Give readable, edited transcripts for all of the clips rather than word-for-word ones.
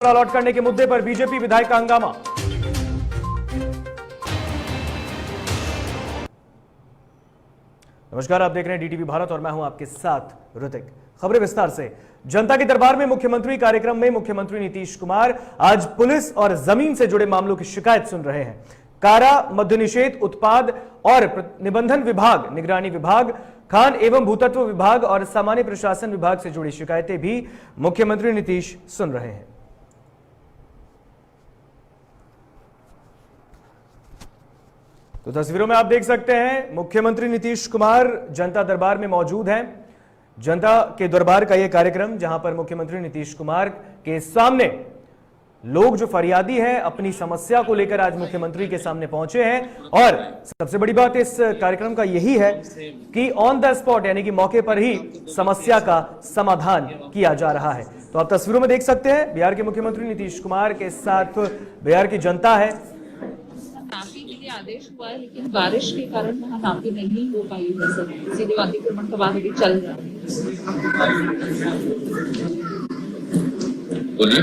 Allot करने के मुद्दे पर बीजेपी विधायक का हंगामा। नमस्कार, आप देख रहे हैं डीटीवी भारत और मैं हूं आपके साथ ऋतिक। खबरें विस्तार से। जनता के दरबार में मुख्यमंत्री कार्यक्रम में मुख्यमंत्री नीतीश कुमार आज पुलिस और जमीन से जुड़े मामलों की शिकायत सुन रहे हैं। कारा, मद्य निषेध, उत्पाद और निबंधन विभाग, निगरानी विभाग, खान एवं भूतत्व विभाग और सामान्य प्रशासन विभाग से जुड़ी शिकायतें भी मुख्यमंत्री नीतीश सुन रहे हैं। तो तस्वीरों में आप देख सकते हैं मुख्यमंत्री नीतीश कुमार जनता दरबार में मौजूद हैं। जनता के दरबार का यह कार्यक्रम जहां पर मुख्यमंत्री नीतीश कुमार के सामने लोग जो फरियादी हैं अपनी समस्या को लेकर आज मुख्यमंत्री के सामने पहुंचे हैं। और सबसे बड़ी बात इस कार्यक्रम का यही है कि ऑन द स्पॉट यानी कि मौके पर ही समस्या का समाधान किया जा रहा है। तो आप तस्वीरों में देख सकते हैं बिहार के मुख्यमंत्री नीतीश कुमार के साथ बिहार की जनता है। नापी के लिए आदेश हुआ है, लेकिन बारिश के कारण वहाँ नापी नहीं हो पाई है सर, इसीलिए अतिक्रमण का बाद अभी चल रहा है। बोलिए।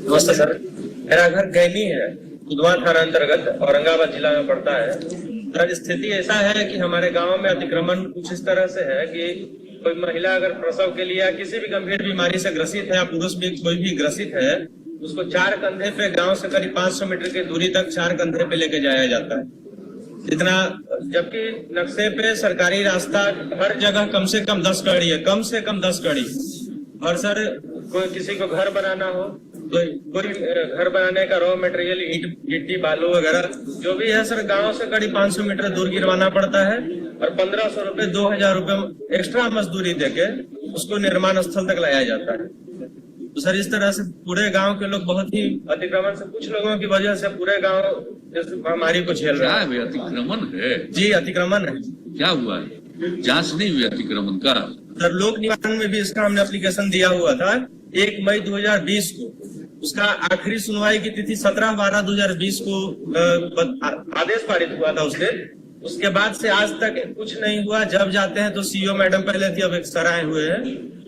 नमस्ते सर, मेरा घर गैनी है, उदवा थाना अंतर्गत औरंगाबाद जिला में पड़ता है। सर, स्थिति ऐसा है कि हमारे गांव में अतिक्रमण कुछ इस तरह से है कि कोई महिला अगर प्रसव के लिए या किसी भी गंभीर बीमारी से ग्रसित है या पुरुष भी कोई भी ग्रसित है, उसको 4 कंधे पे गांव से करीब 500 मीटर की दूरी तक 4 कंधे पे लेके जाया जाता है। इतना, जबकि नक्शे पे सरकारी रास्ता हर जगह कम से कम 10 कड़ी है, कम से कम 10 कड़ी। और सर, कोई किसी को घर बनाना हो, कोई घर बनाने का रॉ मटेरियल ईंट, गिट्टी, बालू वगैरह जो भी है सर, गांव से करीब 500 मीटर दूर गिरवाना पड़ता है और 1500 रुपए 2000 रुपए एक्स्ट्रा मजदूरी देके उसको निर्माण स्थल तक लाया जाता है। तो सर, इस तरह से पूरे गांव के लोग बहुत ही अतिक्रमण से, कुछ लोगों की वजह से पूरे गांव इस महामारी को झेल रहा है। अतिक्रमण है जी, अतिक्रमण है। क्या हुआ है? जांच नहीं हुई अतिक्रमण का? सर, लोक निवारण में भी इसका हमने एप्लीकेशन दिया हुआ था 1 मई 2020 को। उसका आखिरी सुनवाई की तिथि 17/12/2020 को आदेश पारित हुआ था उसके बाद से आज तक कुछ नहीं हुआ। जब जाते हैं तो सीईओ मैडम पहले थी, अब एक सर आए हुए हैं,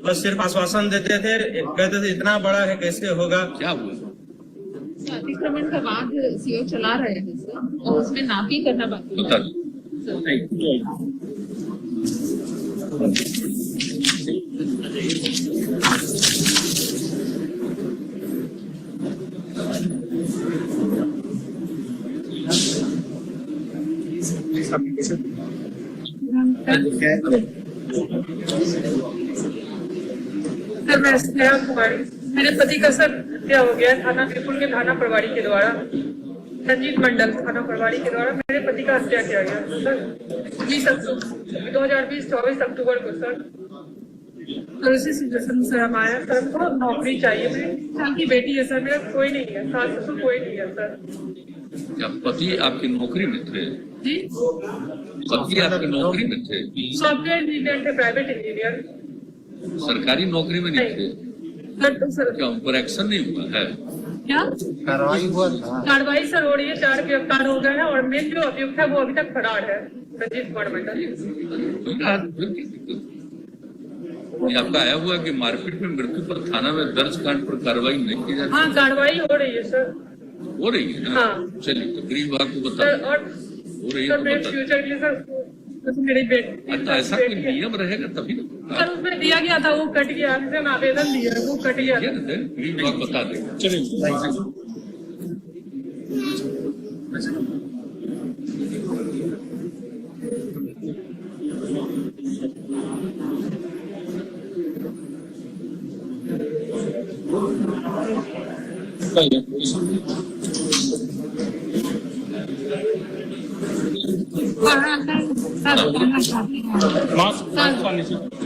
बस सिर्फ आश्वासन देते थे, कहते थे इतना बड़ा है कैसे होगा। क्या हुआ? अतिक्रमण का बाद सीओ चला रहे हैं सर, और उसमें नापी करना बाकी है। सर, मैं स्नेहा कुमारी, मेरे पति का सर हत्या हो गया थाना त्रिपुर के थाना प्रभारी के द्वारा, रंजीत मंडल थाना प्रभारी के द्वारा मेरे पति का हत्या किया गया सर 2020 अक्टूबर को सर। तो उसी सिचुएशन से हम आए सर, हमको नौकरी चाहिए। मेरी साल की बेटी है सर, मेरा कोई नहीं है, सास ससुर कोई नहीं है सर। क्या पति आपकी नौकरी में थे? जी, पति आपकी नौकरी में थे? सॉफ्टवेयर इंजीनियर थे, प्राइवेट इंजीनियर। सरकारी नौकरी में नहीं थे? सर, क्या उन पर एक्शन नहीं हुआ है? क्या कार्रवाई हुआ था? कार्रवाई सर हो रही है, 4 गिरफ्तार हो गए हैं और मेन जो अभियुक्त है वो अभी तक फरार है, रंजीत कुमार मंडल। ये आपका आया हुआ कि मारपीट में मृत्यु पर थाना में दर्ज कांड पर कार्रवाई नहीं की जाती? हाँ, कार्रवाई हो रही है सर। हो रही है ना? हाँ। चलिए, तो गृह विभाग को बता सर, और हो रही है सर तो मेरे बता। फ्यूचर के लिए सर, मेरी बेटी, ऐसा कोई नियम रहेगा तभी ना सर उसमें दिया गया था, वो कट गया, हमने आवेदन दिया वो कट गया। गृह विभाग बता देगा। चलिए,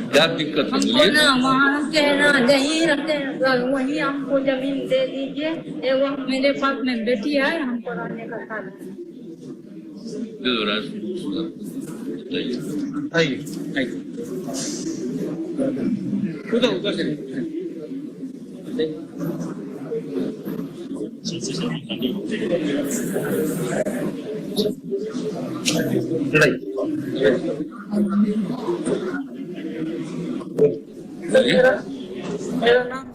क्या दिक्कत है? हमको ना वहाँ रहते हैं ना, यहीं रहते हैं, वहीं हमको जमीन दे दीजिए। एवं मेरे पास में बेटी है, हमको रहने का साधन मेरा नाम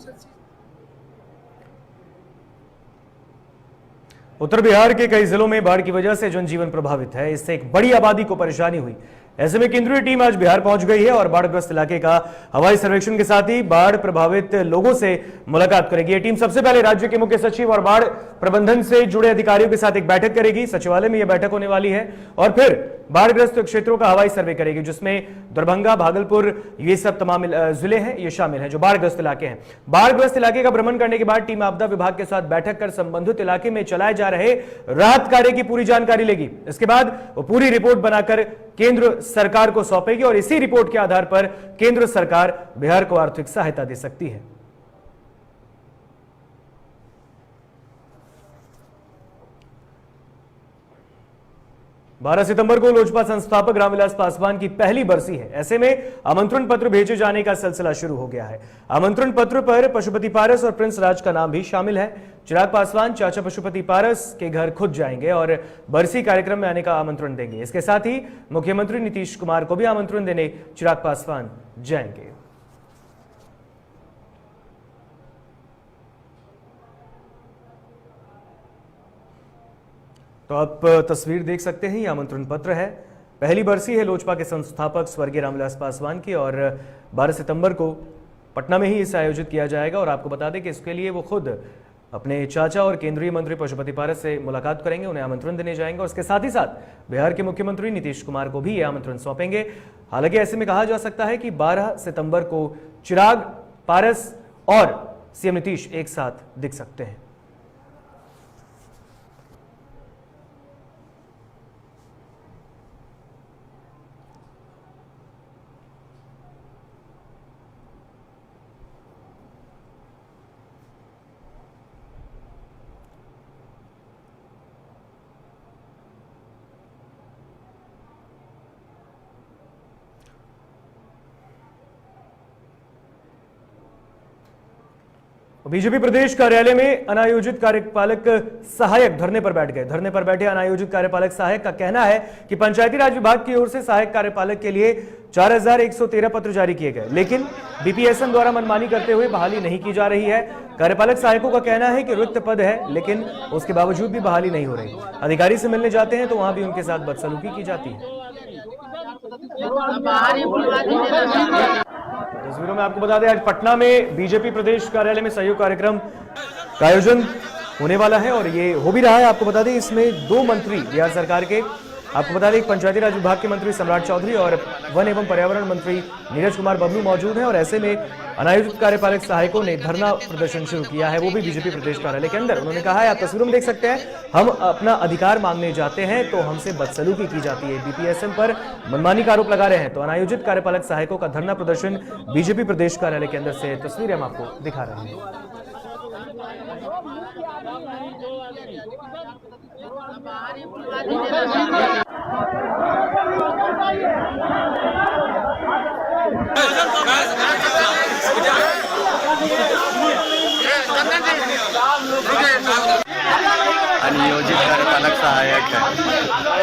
उत्तर बिहार के कई जिलों में बाढ़ की वजह से जनजीवन प्रभावित है। इससे एक बड़ी आबादी को परेशानी हुई। ऐसे में केंद्रीय टीम आज बिहार पहुंच गई है और बाढ़ग्रस्त इलाके का हवाई सर्वेक्षण के साथ ही बाढ़ प्रभावित लोगों से मुलाकात करेगी। ये टीम सबसे पहले राज्य के मुख्य सचिव और बाढ़ प्रबंधन से जुड़े अधिकारियों के साथ एक बैठक करेगी। सचिवालय में यह बैठक होने वाली है और फिर बाढ़ग्रस्त क्षेत्रों का हवाई सर्वे करेगी, जिसमें दरभंगा, भागलपुर, ये सब तमाम जिले हैं, ये शामिल हैं जो बाढ़ग्रस्त इलाके हैं। बाढ़ग्रस्त इलाके का भ्रमण करने के बाद टीम आपदा विभाग के साथ बैठक कर संबंधित इलाके में चलाए जा रहे राहत कार्य की पूरी जानकारी लेगी। इसके बाद वो पूरी रिपोर्ट बनाकर केंद्र सरकार को सौंपेगी और इसी रिपोर्ट के आधार पर केंद्र सरकार बिहार को आर्थिक सहायता दे सकती है। बारह सितंबर को लोजपा संस्थापक रामविलास पासवान की पहली बरसी है। ऐसे में आमंत्रण पत्र भेजे जाने का सिलसिला शुरू हो गया है। आमंत्रण पत्र पर पशुपति पारस और प्रिंस राज का नाम भी शामिल है। चिराग पासवान चाचा पशुपति पारस के घर खुद जाएंगे और बरसी कार्यक्रम में आने का आमंत्रण देंगे। इसके साथ ही मुख्यमंत्री नीतीश कुमार को भी आमंत्रण देने चिराग पासवान जाएंगे। तो आप तस्वीर देख सकते हैं, ये आमंत्रण पत्र है। पहली बरसी है लोजपा के संस्थापक स्वर्गीय रामविलास पासवान की और 12 सितंबर को पटना में ही इसे आयोजित किया जाएगा। और आपको बता दें कि इसके लिए वो खुद अपने चाचा और केंद्रीय मंत्री पशुपति पारस से मुलाकात करेंगे, उन्हें आमंत्रण देने जाएंगे और इसके साथ ही साथ बिहार के मुख्यमंत्री नीतीश कुमार को भी ये आमंत्रण सौंपेंगे। हालांकि ऐसे में कहा जा सकता है कि 12 सितंबर को चिराग, पारस और सीएम नीतीश एक साथ दिख सकते हैं। बीजेपी प्रदेश कार्यालय में अनायोजित कार्यपालक सहायक धरने पर बैठ गए। धरने पर बैठे अनायोजित कार्यपालक सहायक का कहना है कि पंचायती राज विभाग की ओर से सहायक कार्यपालक के लिए 4113 पत्र जारी किए गए, लेकिन बीपीएसएम द्वारा मनमानी करते हुए बहाली नहीं की जा रही है। कार्यपालक सहायकों का कहना है कि रिक्त पद है, लेकिन उसके बावजूद भी बहाली नहीं हो रही। अधिकारी से मिलने जाते हैं तो वहां भी उनके साथ बदसलूकी की जाती है। तस्वीरों में आपको बता दें, आज पटना में बीजेपी प्रदेश कार्यालय में सहयोग कार्यक्रम का आयोजन होने वाला है और ये हो भी रहा है। आपको बता दें, इसमें 2 मंत्री बिहार सरकार के, आपको बता दें एक पंचायती राज विभाग के मंत्री सम्राट चौधरी और वन एवं पर्यावरण मंत्री नीरज कुमार बबलू मौजूद हैं। और ऐसे में अनायोजित कार्यपालक सहायकों ने धरना प्रदर्शन शुरू किया है, वो भी बीजेपी प्रदेश कार्यालय के अंदर। उन्होंने कहा है, आप तस्वीरों में देख सकते हैं, हम अपना अधिकार मांगने जाते हैं तो हमसे बदसलूकी की जाती है, बीपीएसएम पर मनमानी का आरोप लगा रहे हैं। तो अनायोजित कार्यपालक सहायकों का धरना प्रदर्शन बीजेपी प्रदेश कार्यालय के अंदर से तस्वीरें हम आपको दिखा रहे हैं। अनियोजित कार्यपालक सहायक है,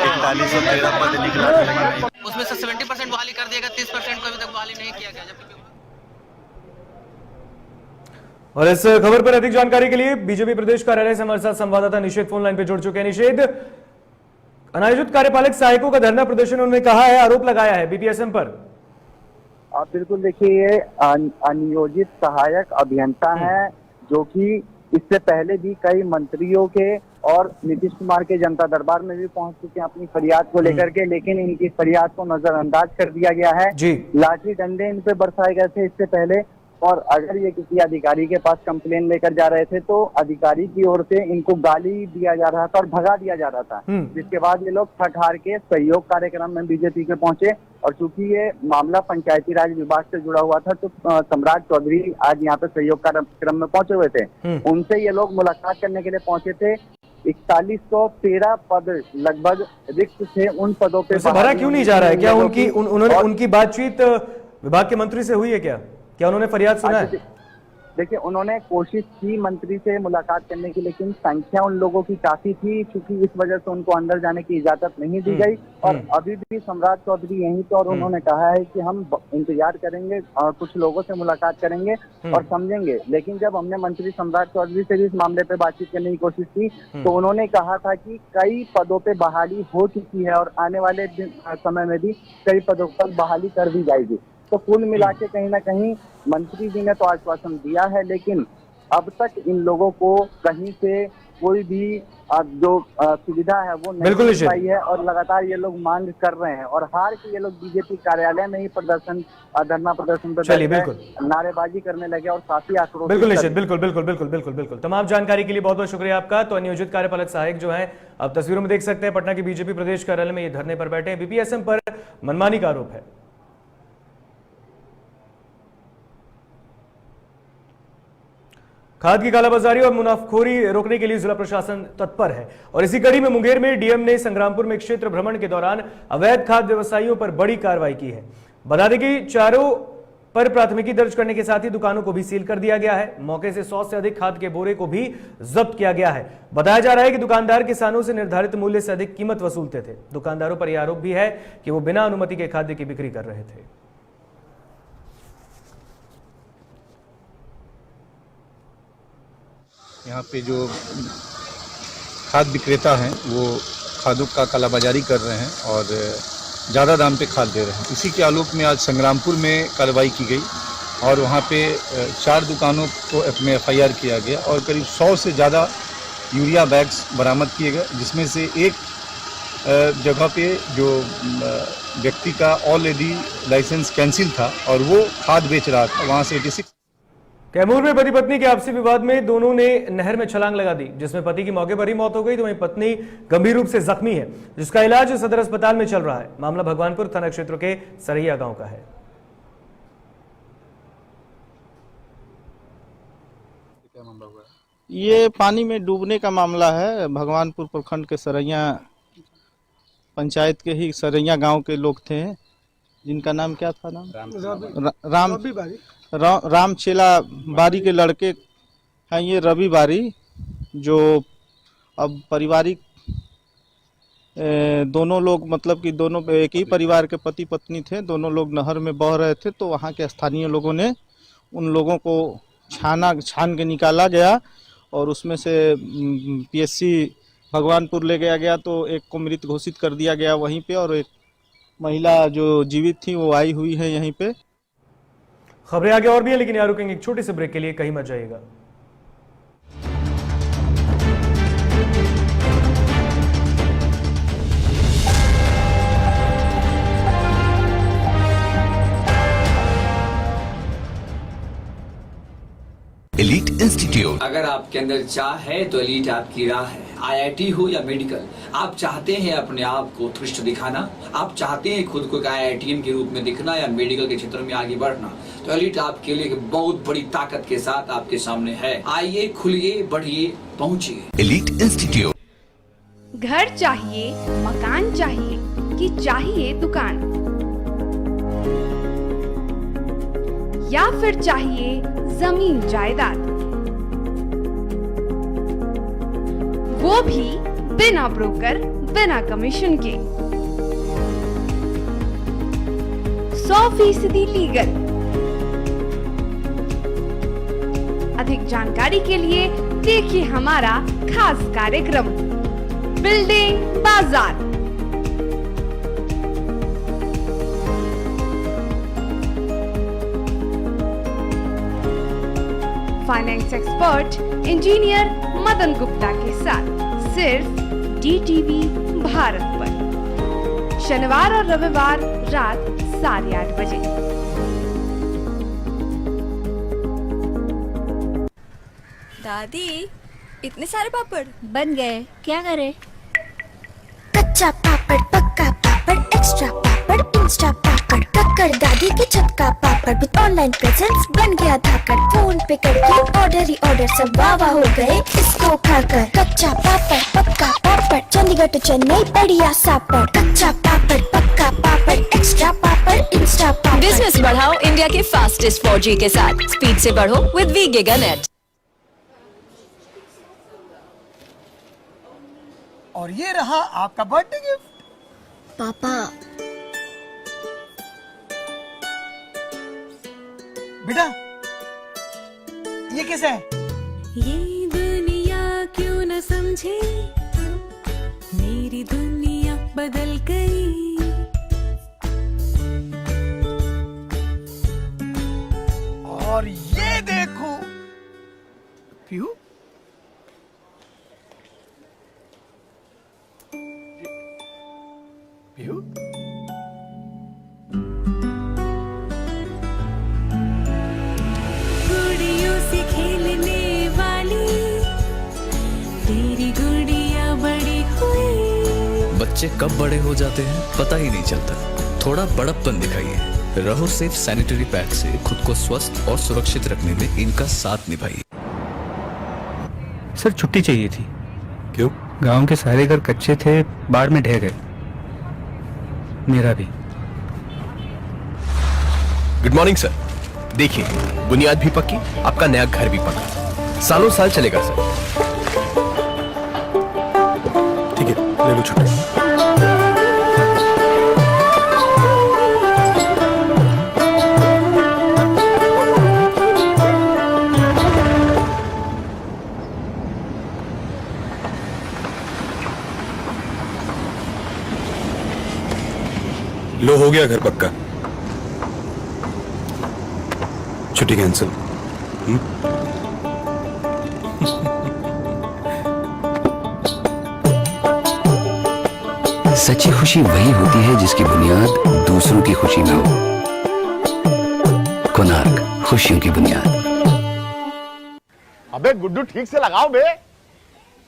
4113 पद निकला, उसमें से 70% बहाली कर दिएगा, 30% को अभी तक बहाली नहीं किया गया। और इस खबर पर अधिक जानकारी के लिए बीजेपी प्रदेश कार्यालय से हमारे साथ संवाददाता निषेध फोन लाइन पे जुड़ चुके हैं। निषेध, अनायोजित कार्यपालक सहायकों का धरना प्रदर्शन उन्होंने कहा है, आरोप लगाया है बीपीएसएम पर। आप बिल्कुल देखिए, ये अनियोजित सहायक अभियंता हैं जो कि इससे पहले भी कई मंत्रियों के और नीतीश कुमार के जनता दरबार में भी पहुंच चुके हैं अपनी फरियाद को लेकर के, लेकिन इनकी फरियाद को नजरअंदाज कर दिया गया है। लाठी डंडे इन पे बरसाए गए थे इससे पहले, और अगर ये किसी अधिकारी के पास कंप्लेन लेकर जा रहे थे तो अधिकारी की ओर से इनको गाली दिया जा रहा था और भगा दिया जा रहा था, जिसके बाद ये लोग थक हार के सहयोग कार्यक्रम में बीजेपी के पहुंचे। और चूंकि ये मामला पंचायती राज विभाग से जुड़ा हुआ था तो सम्राट चौधरी आज यहाँ पे सहयोग कार्यक्रम में पहुंचे हुए थे। उनसे ये लोग मुलाकात करने के लिए पहुंचे थे। 4113 पद लगभग रिक्त थे, उन पदों पे भरा क्यों नहीं जा रहा है? क्या उनकी बातचीत विभाग के मंत्री से हुई है? क्या उन्होंने फरियाद सुना है? देखिए, उन्होंने कोशिश की मंत्री से मुलाकात करने की, लेकिन संख्या उन लोगों की काफी थी, क्योंकि इस वजह से उनको अंदर जाने की इजाजत नहीं दी गई। और अभी भी सम्राट चौधरी यहीं पे, और उन्होंने कहा है कि हम इंतजार करेंगे और कुछ लोगों से मुलाकात करेंगे और समझेंगे। लेकिन जब हमने मंत्री सम्राट चौधरी से भी इस मामले पे बातचीत करने की कोशिश की, तो उन्होंने कहा था कि कई पदों पे बहाली हो चुकी है और आने वाले समय में भी कई पदों पर बहाली कर दी जाएगी। तो कुल मिला के कहीं ना कहीं मंत्री जी ने तो आश्वासन दिया है, लेकिन अब तक इन लोगों को कहीं से कोई भी जो सुविधा है वो नहीं मिल पाई है, और लगातार ये लोग मांग कर रहे हैं। और हार के ये लोग बीजेपी कार्यालय में ही धरना प्रदर्शन पर नारेबाजी करने लगे और काफी आक्रोश। बिल्कुल निश्चित, बिल्कुल। तमाम जानकारी के लिए बहुत बहुत शुक्रिया आपका। तो नियोजित कार्यपालक सहायक जो है, आप तस्वीरों में देख सकते हैं, पटना की बीजेपी प्रदेश कार्यालय में ये धरने पर बैठे हैं। बीपीएसएम पर मनमानी का आरोप है। खाद की कालाबाजारी और मुनाफखोरी रोकने के लिए जिला प्रशासन तत्पर है। और इसी कड़ी में मुंगेर में डीएम ने संग्रामपुर में क्षेत्र भ्रमण के दौरान अवैध खाद व्यवसायियों पर बड़ी कार्रवाई की है। बता दें कि चारों पर प्राथमिकी दर्ज करने के साथ ही दुकानों को भी सील कर दिया गया है। मौके से 100 से अधिक खाद के बोरे को भी जब्त किया गया है। बताया जा रहा है कि दुकानदार किसानों से निर्धारित मूल्य से अधिक कीमत वसूलते थे। दुकानदारों पर यह आरोप भी है कि वो बिना अनुमति के खाद्य की बिक्री कर रहे थे। यहाँ पे जो खाद विक्रेता हैं वो खादों का कालाबाजारी कर रहे हैं और ज़्यादा दाम पे खाद दे रहे हैं। इसी के आलोक में आज संग्रामपुर में कार्रवाई की गई और वहाँ पे 4 दुकानों को में FIR किया गया और करीब 100 से ज़्यादा यूरिया बैग्स बरामद किए गए, जिसमें से एक जगह पे जो व्यक्ति का ऑलरेडी लाइसेंस कैंसिल था और वो खाद बेच रहा था, वहाँ से 86। कैमूर में पति पत्नी के आपसी विवाद में दोनों ने नहर में छलांग लगा दी, जिसमें पति की मौके पर ही मौत हो गई, तो वहीं पत्नी गंभीर रूप से जख्मी है, जिसका इलाज सदर अस्पताल में चल रहा है। मामला भगवानपुर थाना क्षेत्र के सरैया गांव का है। ये पानी में डूबने का मामला है। भगवानपुर प्रखंड के सरैया पंचायत के ही सरैया गांव के लोग थे, जिनका नाम क्या था? रामचेला बारी के लड़के हैं ये रवि बारी, जो अब पारिवारिक दोनों लोग, मतलब कि दोनों एक ही परिवार के पति पत्नी थे, दोनों लोग नहर में बह रहे थे। तो वहाँ के स्थानीय लोगों ने उन लोगों को छान के निकाला गया और उसमें से PSC भगवानपुर ले गया तो एक को मृत घोषित कर दिया गया वहीं पे, और एक महिला जो जीवित थी वो आई हुई है यहीं पे। खबरें आगे और भी है, लेकिन यहाँ रुकेंगे एक छोटे से ब्रेक के लिए, कहीं मत जाइएगा। एलीट इंस्टीट्यूट, अगर आपके अंदर चाह है तो एलीट आपकी राह है। IIT हो या मेडिकल, आप चाहते हैं अपने आप को उत्कृष्ट दिखाना, आप चाहते हैं खुद को एक IITian के रूप में दिखना या मेडिकल के क्षेत्र में आगे बढ़ना, तो एलीट आपके लिए एक बहुत बड़ी ताकत के साथ आपके सामने है। आइए, खुलिए, बढ़िए, पहुंचिए। Elite institute. घर चाहिए, मकान चाहिए कि चाहिए दुकान, या फिर चाहिए जमीन जायदाद, वो भी बिना ब्रोकर, बिना कमीशन के, 100% लीगल। अधिक जानकारी के लिए देखिए हमारा खास कार्यक्रम बिल्डिंग बाजार। Finance expert engineer Madan Gupta के साथ सिर्फ DTV भारत पर, शनिवार और रविवार रात 8:30 बजे। दादी, इतने सारे पापड़ बन गए, क्या करे? कच्चा पापड़, पक्का पापड़, एक्स्ट्रा पापड़, इंस्टा पापड़, कक्कड़ दादी के छत का पापड़ विद ऑनलाइन प्रेजेंस बन गया धाकड़। फोन पे करके ऑर्डर ही ऑर्डर, सब वाह वाह हो गए इसको खाकर। कच्चा पापड़, पक्का पापड़, पापड़, चंडीगढ़ टू चेन्नई बढ़िया सापड़, कच्चा पापड़ पक्का पापड़, एक्स्ट्रा पापड़ इंस्टा पापड़। बिजनेस बढ़ाओ इंडिया के फास्टेस्ट 4G के साथ, स्पीड से बढ़ो विद वी गिगा नेट। और ये रहा आपका बर्थडे गिफ्ट। पापा बेटा ये कैसा है? ये दुनिया क्यों न समझे, मेरी दुनिया बदल गई। और ये देखो पीहू, पीहू गुड़ियों से खेलने वाली तेरी गुड़िया बड़ी हुई। बच्चे कब बड़े हो जाते हैं पता ही नहीं चलता। थोड़ा बड़प्पन दिखाइए। रहो सेफ सैनिटरी पैड से खुद को स्वस्थ और सुरक्षित रखने में इनका साथ निभाइए। सर छुट्टी चाहिए थी। क्यों? गांव के सारे घर कच्चे थे, बाढ़ में ढह गए, मेरा भी। Good morning sir. देखिए बुनियाद भी पक्की, आपका नया घर भी पक्का, सालों साल चलेगा सर। ठीक है ले लो छुट्टी। लो हो गया घर पक्का, छुट्टी कैंसिल। सच्ची खुशी वही होती है जिसकी बुनियाद दूसरों की खुशी में हो। कोणार्क, खुशियों की बुनियाद। अबे गुड्डू ठीक से लगाओ बे,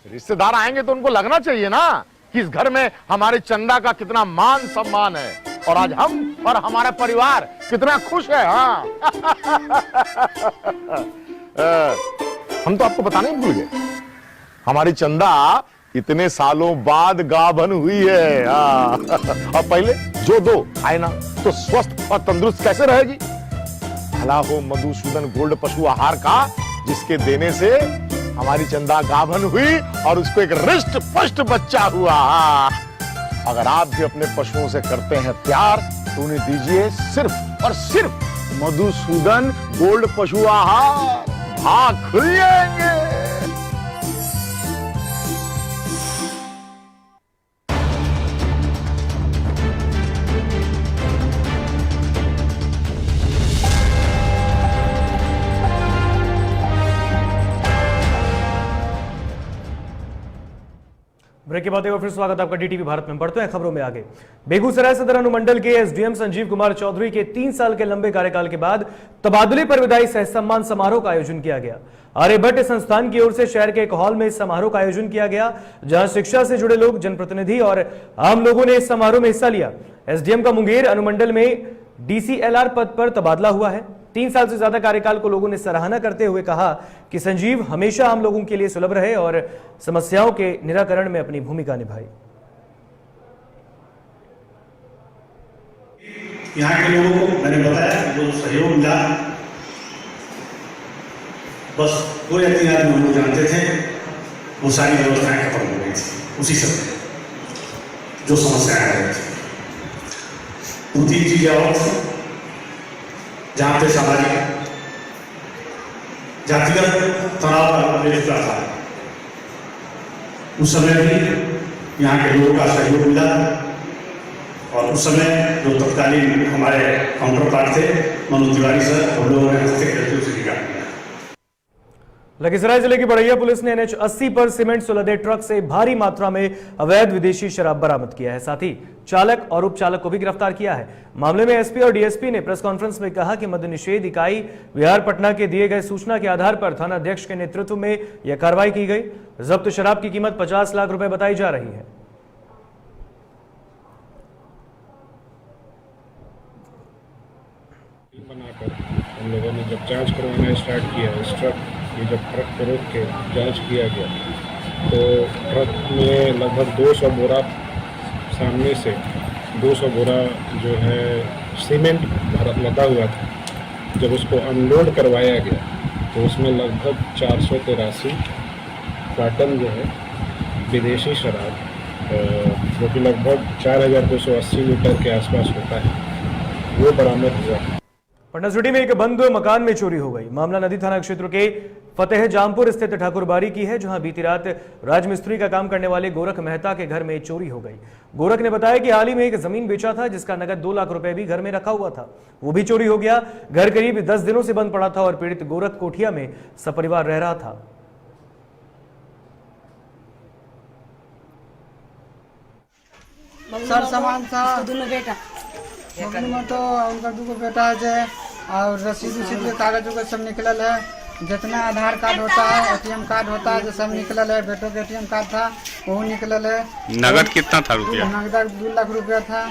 रिश्तेदार आएंगे तो उनको लगना चाहिए ना कि इस घर में हमारे चंदा का कितना मान सम्मान है, और आज हम और हमारा परिवार कितना खुश है। हाँ हम तो आपको बताने ही भूल गए, हमारी चंदा इतने सालों बाद गाभन हुई है। और पहले जो दो आए ना तो स्वस्थ और तंदुरुस्त कैसे रहेगी। भला हो मधुसूदन गोल्ड पशु आहार का, जिसके देने से हमारी चंदा गाभन हुई और उसको एक रिष्ट पुष्ट बच्चा हुआ। अगर आप भी अपने पशुओं से करते हैं प्यार तो उन्हें दीजिए सिर्फ और सिर्फ मधुसूदन गोल्ड पशु आहार, भाग खुल जाएंगे। ब्रेक के बाद एक बार फिर स्वागत आपका डीटीवी भारत में। बढ़ते हैं खबरों में आगे। बेगूसराय सदर अनुमंडल के एसडीएम संजीव कुमार चौधरी के 3 साल के लंबे कार्यकाल के बाद तबादले पर विदाई सह सम्मान समारोह का आयोजन किया गया। आर्यभट्ट संस्थान की ओर से शहर के एक हॉल में इस समारोह का आयोजन किया गया, जहां शिक्षा से जुड़े लोग, जनप्रतिनिधि और आम लोगों ने इस समारोह में हिस्सा लिया। एसडीएम का मुंगेर अनुमंडल में डीसीएलआर पद पर तबादला हुआ है। 3 साल से ज्यादा कार्यकाल को लोगों ने सराहना करते हुए कहा कि संजीव हमेशा आम लोगों के लिए सुलभ रहे और समस्याओं के निराकरण में अपनी भूमिका निभाई। यहाँ के लोगों को मैंने बताया जो सहयोग मिला, बस 2 या 3 आदमी हम लोग जानते थे, वो सारी व्यवस्थाएं खत्म हो गई थी उसी समय जो समस्याएं आ रही थी। 2-3 चीजें और थी जहाँ पे सामाजिक जातिगत तनाव का प्रवेश था। उस समय भी यहाँ के लोगों का सहयोग मिला और उस समय जो तत्कालीन हमारे काउंटर पार्ट थे मनोज तिवारी सर, हम लोगों ने हस्तक्षेप करके उसे निकाल दिया। लखीसराय जिले की बड़ैया पुलिस ने NH 80 पर सीमेंट सुलदे ट्रक से भारी मात्रा में अवैध विदेशी शराब बरामद किया है। साथ ही चालक और उपचालक को भी गिरफ्तार किया है। मामले में एसपी और डीएसपी ने प्रेस कॉन्फ्रेंस में कहा कि मद्य निषेध इकाई बिहार पटना के दिए गए सूचना के आधार पर थाना अध्यक्ष के नेतृत्व में यह कार्रवाई की गई। जब्त शराब की कीमत 50 लाख रुपए बताई जा रही है। बनाकर हम लोगों ने जब जांच करवाना स्टार्ट किया, इस ट्रक ये जब ट्रक को रोक के जांच किया गया तो ट्रक में लगभग 200 बोरा सामने से 200 बोरा जो है सीमेंट लदा हुआ था। जब उसको अनलोड करवाया गया तो उसमें लगभग 483 कार्टन जो है विदेशी शराब जो कि लगभग 4280 लीटर के आसपास होता है, वो बरामद हुआ। पटना सिटी में एक बंद मकान में चोरी हो गई। मामला नदी थाना क्षेत्र के फतेह जामपुर स्थित ठाकुरबाड़ी की है, जहां बीती रात राजमिस्त्री का काम करने वाले गोरख मेहता के घर में चोरी हो गई। गोरख ने बताया कि हाल ही में एक जमीन बेचा था, जिसका नगद 2 लाख रुपए भी घर में रखा हुआ था, वो भी चोरी हो गया। घर करीब 10 दिनों से बंद पड़ा था और पीड़ित गोरख कोठिया में सपरिवार रह रहा था। सर सामान था दोनों बेटा में तो उनका 2 बेटा है और रसीद के कागज उगज सब निकलल है। जितना आधार कार्ड होता है, एटीएम कार्ड होता है, जो सब निकलल है। बेटों के एटीएम कार्ड था वो निकलल है। नगद कितना था रुपया? नगद 2 लाख रुपया था।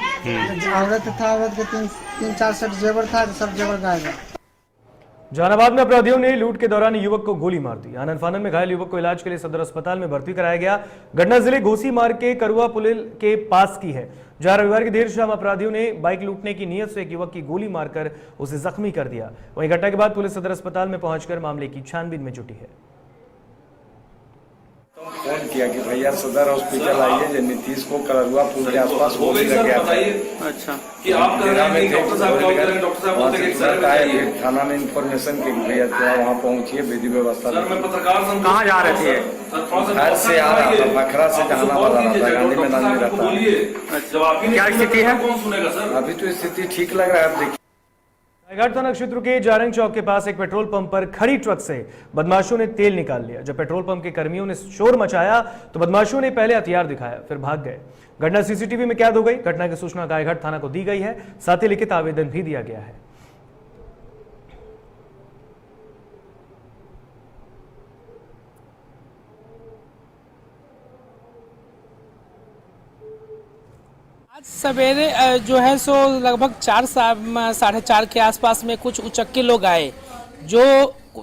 औरत था, औरत के 3-4 सेट जेवर था, सब जेवर गायब है। जहानाबाद में अपराधियों ने लूट के दौरान युवक को गोली मार दी। आनन फानन में घायल युवक को इलाज के लिए सदर अस्पताल में भर्ती कराया गया। घटना जिले घोसी मार्ग के करुआ पुल के पास की है, जहां रविवार की देर शाम अपराधियों ने बाइक लूटने की नीयत से एक युवक की गोली मारकर उसे जख्मी कर दिया। वहीं घटना के बाद पुलिस सदर अस्पताल में पहुंचकर मामले की छानबीन में जुटी है। फोन किया कि भैया सदर हॉस्पिटल आइए, जो नीतीश को करुआ पुल के आसपास गोली लग गया था। अच्छा, कि आप थाना में इंफॉर्मेशन की भैया वहाँ पहुँचिए, विधि व्यवस्था। कहाँ जा रहे थे? घर से आ रहा था, बखरा से जहानाबाद आ रहा था, गांधी मैदान में रहता। क्या स्थिति है? अभी तो स्थिति ठीक लग रहा है। अब देखिए, रायगढ़ थाना क्षेत्र के जारंग चौक के पास एक पेट्रोल पंप पर खड़ी ट्रक से बदमाशों ने तेल निकाल लिया। जब पेट्रोल पंप के कर्मियों ने शोर मचाया तो बदमाशों ने पहले हथियार दिखाया, फिर भाग गए। घटना सीसीटीवी में कैद हो गई। घटना की सूचना रायगढ़ थाना को दी गई है, साथ ही लिखित आवेदन भी दिया गया है। सवेरे जो है सो लगभग 4-4:30 के आसपास में कुछ उचक्के लोग आए, जो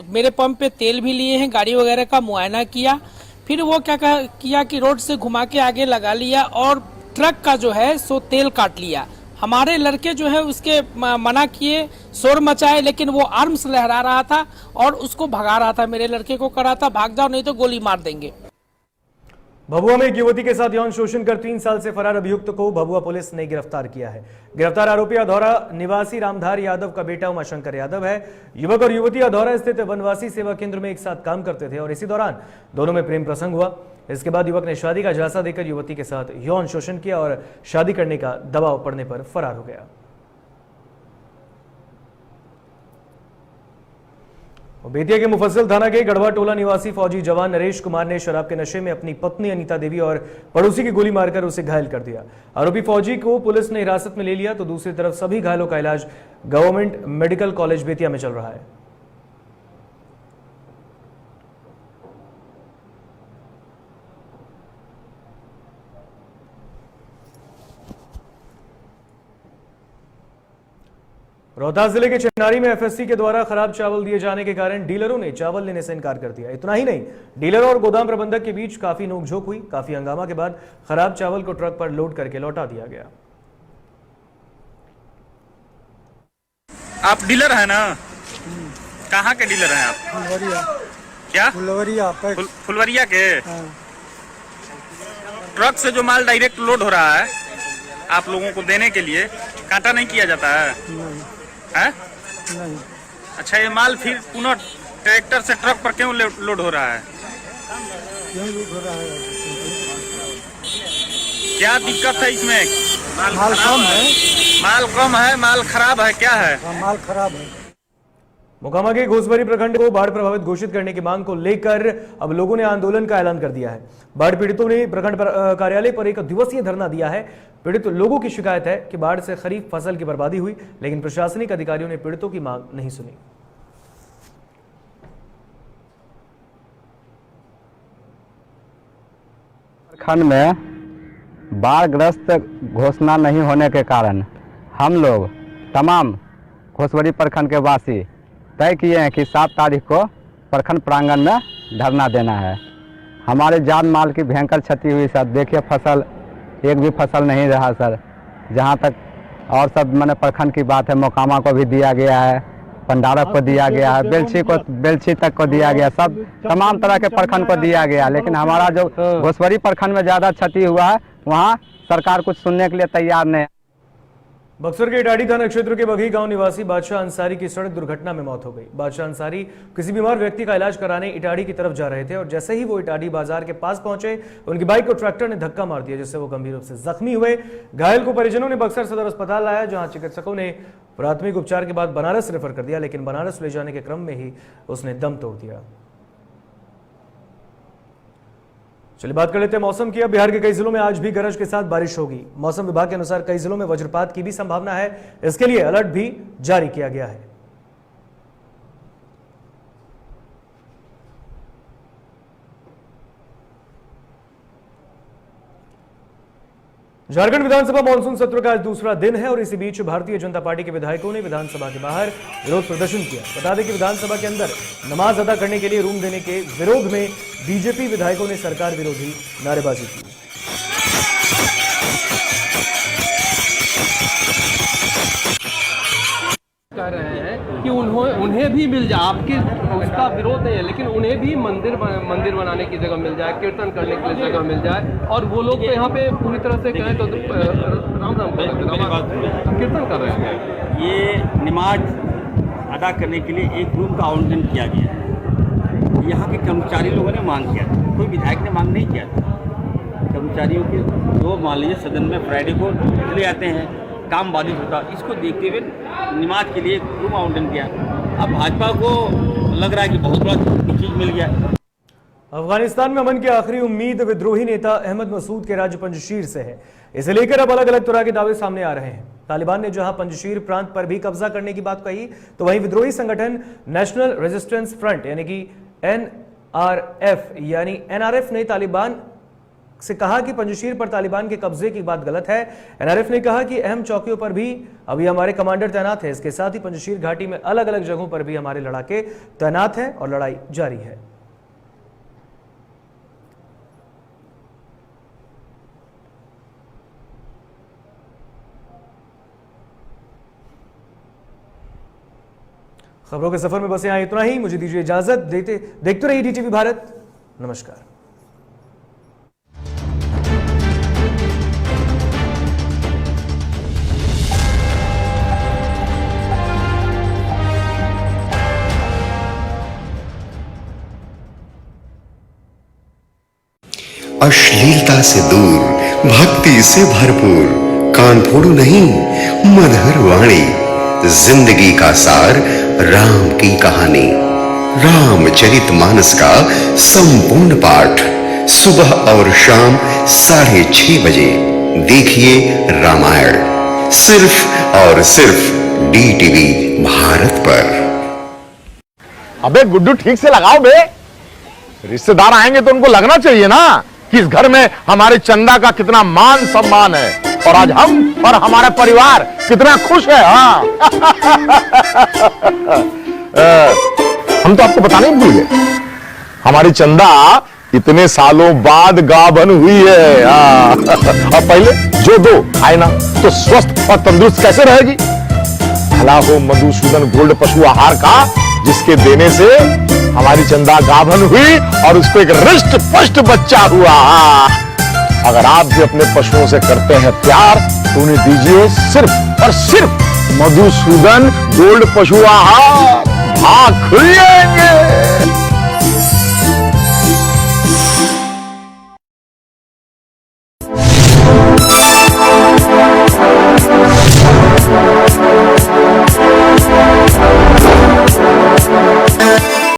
मेरे पंप पे तेल भी लिए हैं, गाड़ी वगैरह का मुआयना किया। फिर वो क्या किया कि रोड से घुमा के आगे लगा लिया और ट्रक का जो है सो तेल काट लिया। हमारे लड़के जो है उसके मना किए, शोर मचाए, लेकिन वो आर्म्स लहरा रहा था और उसको भगा रहा था। मेरे लड़के को करा था भाग जाओ नहीं तो गोली मार देंगे। भभुआ में एक युवती के साथ यौन शोषण कर 3 साल से फरार अभियुक्त को भभुआ पुलिस ने गिरफ्तार किया है। गिरफ्तार आरोपी अधौरा निवासी रामधार यादव का बेटा उमाशंकर यादव है। युवक और युवती अधौरा स्थित वनवासी सेवा केंद्र में एक साथ काम करते थे और इसी दौरान दोनों में प्रेम प्रसंग हुआ। इसके बाद युवक ने शादी का झांसा देकर युवती के साथ यौन शोषण किया और शादी करने का दबाव पड़ने पर फरार हो गया। बेतिया के मुफस्सिल थाना के गढ़वा टोला निवासी फौजी जवान नरेश कुमार ने शराब के नशे में अपनी पत्नी अनीता देवी और पड़ोसी की गोली मारकर उसे घायल कर दिया। आरोपी फौजी को पुलिस ने हिरासत में ले लिया तो दूसरी तरफ सभी घायलों का इलाज गवर्नमेंट मेडिकल कॉलेज बेतिया में चल रहा है। रोहतास जिले के चिन्नारी में एफएससी के द्वारा खराब चावल दिए जाने के कारण डीलरों ने चावल लेने से इनकार कर दिया। इतना ही नहीं, डीलर और गोदाम प्रबंधक के बीच काफी नोकझोंक हुई। काफी हंगामा के बाद खराब चावल को ट्रक पर लोड करके लौटा दिया गया। आप डीलर है ना? कहाँ के डीलर हैं आप? फुलवरिया। क्या? फुलवरिया। फुलवरिया के? ट्रक से जो माल डायरेक्ट लोड हो रहा है आप लोगों को देने के लिए, कांटा नहीं किया जाता है? है? नहीं। अच्छा, ये माल फिर पुनः ट्रैक्टर से ट्रक पर क्यों लोड हो रहा है? क्यों लोड हो रहा है? क्या दिक्कत है इसमें? माल कम है। माल कम है, माल खराब है, क्या है? माल खराब है। मोकामा के घोसभरी प्रखंड को बाढ़ प्रभावित घोषित करने की मांग को लेकर अब लोगों ने आंदोलन का ऐलान कर दिया है। बाढ़ पीड़ितों ने प्रखंड कार्यालय पर 1 दिवसीय धरना दिया है। पीड़ित लोगों की शिकायत है कि बाढ़ से खरीफ फसल की बर्बादी हुई, लेकिन प्रशासनिक अधिकारियों ने पीड़ितों की मांग नहीं सुनी। प्रखंड में बाढ़ग्रस्त घोषणा नहीं होने के कारण हम लोग तमाम घोसभरी प्रखंड के वासी तय किए हैं कि 7 तारीख को प्रखंड प्रांगण में धरना देना है। हमारे जान माल की भयंकर क्षति हुई सर। देखिए फसल, एक भी फसल नहीं रहा सर। जहाँ तक और सब मैंने प्रखंड की बात है, मोकामा को भी दिया गया है, पंडारक को दिया गया है, बेलछी तक को दिया गया, सब तमाम तरह के प्रखंड को दिया गया। लेकिन हमारा जो घोसवरी प्रखंड में ज़्यादा क्षति हुआ है, वहाँ सरकार कुछ सुनने के लिए तैयार नहीं। बक्सर के इटाड़ी थाना क्षेत्र के बघी गांव निवासी बादशाह अंसारी की सड़क दुर्घटना में मौत हो गई। बादशाह अंसारी किसी बीमार व्यक्ति का इलाज कराने इटाड़ी की तरफ जा रहे थे और जैसे ही वो इटाड़ी बाजार के पास पहुंचे, उनकी बाइक को ट्रैक्टर ने धक्का मार दिया, जिससे वो गंभीर रूप से जख्मी हुए। घायल को परिजनों ने बक्सर सदर अस्पताल लाया, जहां चिकित्सकों ने प्राथमिक उपचार के बाद बनारस रेफर कर दिया, लेकिन बनारस ले जाने के क्रम में ही उसने दम तोड़ दिया। चलिए बात कर लेते हैं मौसम की। अब बिहार के कई जिलों में आज भी गरज के साथ बारिश होगी। मौसम विभाग के अनुसार कई जिलों में वज्रपात की भी संभावना है, इसके लिए अलर्ट भी जारी किया गया है। झारखंड विधानसभा मानसून सत्र का आज दूसरा दिन है और इसी बीच भारतीय जनता पार्टी के विधायकों ने विधानसभा के बाहर विरोध प्रदर्शन किया। बता दें कि विधानसभा के अंदर नमाज अदा करने के लिए रूम देने के विरोध में बीजेपी विधायकों ने सरकार विरोधी नारेबाजी की। कह रहे हैं कि उन्हें भी मिल जाए, आपके उसका विरोध नहीं है, लेकिन उन्हें भी मंदिर बनाने की जगह मिल जाए, कीर्तन करने की जगह मिल जाए। और वो लोग तो यहाँ पे पूरी तरह से कहें तो राम कीर्तन कर रहे हैं। ये नमाज अदा करने के लिए एक रूम का आवंटन किया गया है। यहाँ के कर्मचारी लोगों ने मांग किया था, कोई विधायक ने मांग नहीं किया था। कर्मचारियों के जो मान लीजिए सदन में फ्राइडे को चले आते हैं, काम बाधित होता, इसको देखते हुए नमाज के लिए एक रूम आवंटन किया। अब भाजपा को लग रहा है कि बहुत बड़ा चीज मिल गया। अफगानिस्तान में अमन की आखिरी उम्मीद विद्रोही नेता अहमद मसूद के राज्य पंजशीर से है। इसे लेकर अब अलग अलग तरह के दावे सामने आ रहे हैं। तालिबान ने जहां पंजशीर प्रांत पर भी कब्जा करने की बात कही, तो वहीं विद्रोही संगठन नेशनल रेजिस्टेंस फ्रंट यानी कि एनआरएफ ने तालिबान से कहा कि पंजशीर पर तालिबान के कब्जे की बात गलत है। एनआरएफ ने कहा कि अहम चौकियों पर भी अभी हमारे कमांडर तैनात हैं। इसके साथ ही पंजशीर घाटी में अलग अलग जगहों पर भी हमारे लड़ाके तैनात हैं और लड़ाई जारी है। खबरों के सफर में बस यहां इतना ही। मुझे दीजिए इजाजत, देखते रहिए डीटीवी भारत। नमस्कार। अश्लीलता से दूर, भक्ति से भरपूर, कान फोड़ू नहीं, मधुर वाणी, जिंदगी का सार, राम की कहानी, रामचरितमानस का संपूर्ण पाठ सुबह और शाम 6:30 बजे देखिए रामायण, सिर्फ और सिर्फ डीटीवी भारत पर। अबे गुड्डू ठीक से लगाओ बे, रिश्तेदार आएंगे तो उनको लगना चाहिए ना कि इस घर में हमारे चंदा का कितना मान सम्मान है और आज हम और हमारा परिवार कितना खुश है। हाँ हम तो आपको बताने ही भूल गए, हमारी चंदा इतने सालों बाद गाभन हुई है। और पहले जो दो आए ना तो स्वस्थ और तंदुरुस्त कैसे रहेगी। भला हो मधुसूदन गोल्ड पशु आहार का, जिसके देने से हमारी चंदा गाभन हुई और उसको एक रिष्ट पुष्ट बच्चा हुआ। अगर आप भी अपने पशुओं से करते हैं प्यार तो उन्हें दीजिए सिर्फ और सिर्फ मधुसूदन गोल्ड पशु आहार। भाग खुल जाएंगे।